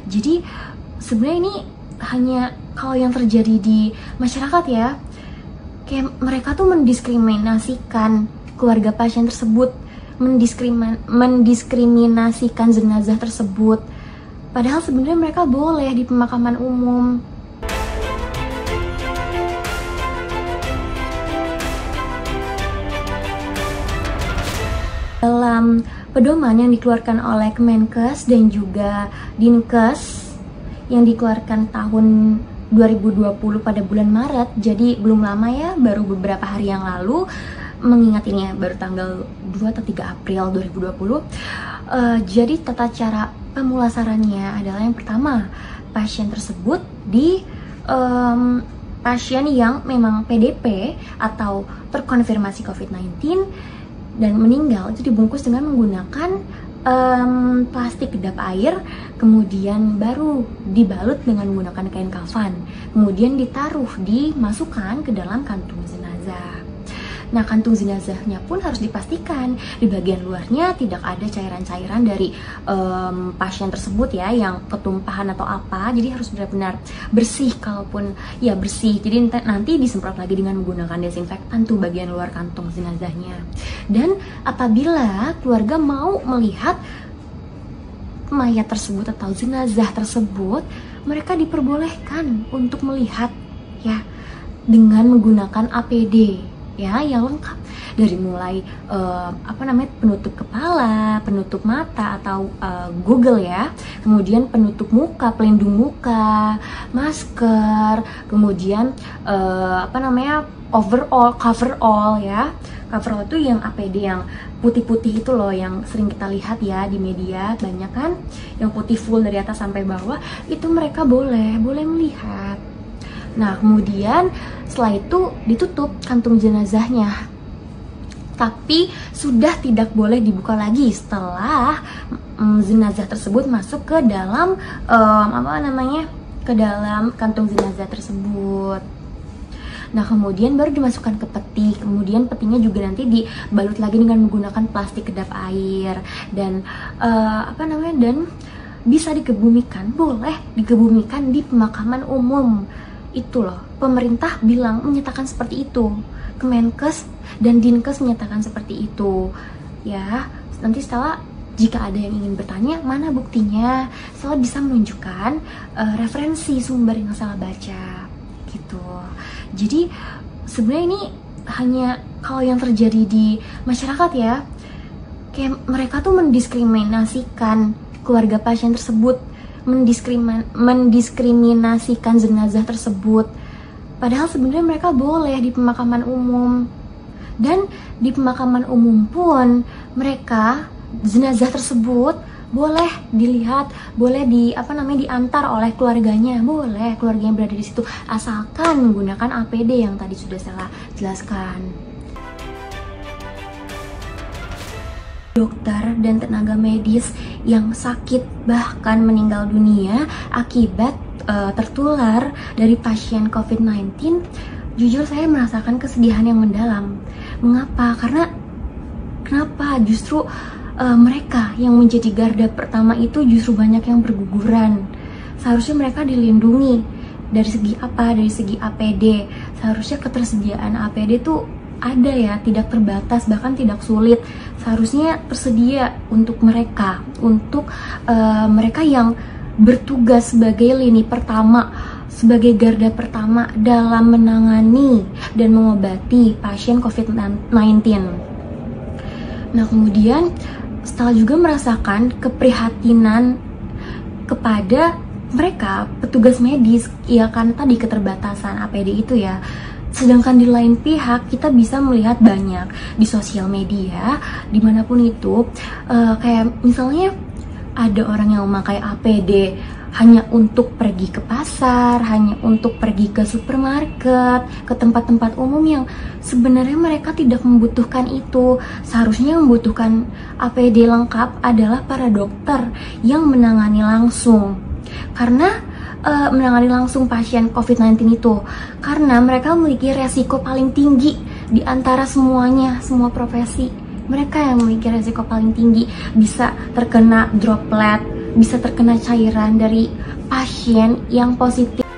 Jadi sebenarnya ini hanya kalau yang terjadi di masyarakat ya, kayak mereka tuh mendiskriminasikan keluarga pasien tersebut, mendiskriminasikan jenazah tersebut. Padahal sebenarnya mereka boleh di pemakaman umum. Dalam pedoman yang dikeluarkan oleh Kemenkes dan juga Dinkes yang dikeluarkan tahun 2020 pada bulan Maret, jadi belum lama ya, baru beberapa hari yang lalu, mengingat ini ya, baru tanggal 2 atau 3 April 2020. Jadi tata cara pemulasarannya adalah yang pertama, pasien tersebut pasien yang memang PDP atau terkonfirmasi COVID-19 dan meninggal itu dibungkus dengan menggunakan plastik kedap air, kemudian baru dibalut dengan menggunakan kain kafan, kemudian dimasukkan ke dalam kantung jenazah. Nah, kantung jenazahnya pun harus dipastikan di bagian luarnya tidak ada cairan-cairan dari pasien tersebut ya, yang ketumpahan atau apa. Jadi harus benar-benar bersih, kalaupun ya bersih. Jadi nanti disemprot lagi dengan menggunakan desinfektan tuh bagian luar kantung jenazahnya. Dan apabila keluarga mau melihat mayat tersebut atau jenazah tersebut, mereka diperbolehkan untuk melihat ya dengan menggunakan APD ya yang lengkap, dari mulai penutup kepala, penutup mata atau Google ya, kemudian penutup muka, pelindung muka, masker, kemudian overall, coverall ya. Coverall itu yang APD yang putih-putih itu loh, yang sering kita lihat ya di media banyak kan, yang putih full dari atas sampai bawah, itu mereka boleh melihat. Nah, kemudian setelah itu ditutup kantung jenazahnya, tapi sudah tidak boleh dibuka lagi setelah jenazah tersebut masuk ke dalam ke dalam kantung jenazah tersebut. Nah, kemudian baru dimasukkan ke peti, kemudian petinya juga nanti dibalut lagi dengan menggunakan plastik kedap air dan dan bisa dikebumikan, boleh dikebumikan di pemakaman umum. Itu loh, pemerintah menyatakan seperti itu, Kemenkes dan Dinkes menyatakan seperti itu ya. Nanti setelah, jika ada yang ingin bertanya mana buktinya, setelah bisa menunjukkan referensi sumber yang salah baca gitu. Jadi sebenarnya ini hanya kalau yang terjadi di masyarakat ya, kayak mereka tuh mendiskriminasikan keluarga pasien tersebut, mendiskriminasikan jenazah tersebut. Padahal sebenarnya mereka boleh di pemakaman umum. Dan di pemakaman umum pun mereka, jenazah tersebut boleh dilihat, boleh diantar oleh keluarganya, boleh keluarganya berada di situ asalkan menggunakan APD yang tadi sudah saya jelaskan. Dokter dan tenaga medis yang sakit bahkan meninggal dunia akibat tertular dari pasien COVID-19, jujur saya merasakan kesedihan yang mendalam. Mengapa? Kenapa justru mereka yang menjadi garda pertama itu justru banyak yang berguguran. Seharusnya mereka dilindungi dari segi apa? Dari segi APD. Seharusnya ketersediaan APD tuh ada ya, tidak terbatas, bahkan tidak sulit. Seharusnya tersedia untuk mereka yang bertugas sebagai lini pertama, sebagai garda pertama dalam menangani dan mengobati pasien COVID-19. Nah, kemudian setelah juga merasakan keprihatinan kepada mereka, petugas medis, ya kan tadi keterbatasan APD itu ya. Sedangkan di lain pihak kita bisa melihat banyak di sosial media, dimanapun itu, kayak misalnya ada orang yang memakai APD hanya untuk pergi ke pasar, hanya untuk pergi ke supermarket, ke tempat-tempat umum yang sebenarnya mereka tidak membutuhkan itu. Seharusnya yang membutuhkan APD lengkap adalah para dokter yang menangani langsung. Karena menangani langsung pasien COVID-19 itu, karena mereka memiliki resiko paling tinggi di antara semuanya, semua profesi. Mereka yang memiliki resiko paling tinggi bisa terkena droplet bisa terkena cairan dari pasien yang positif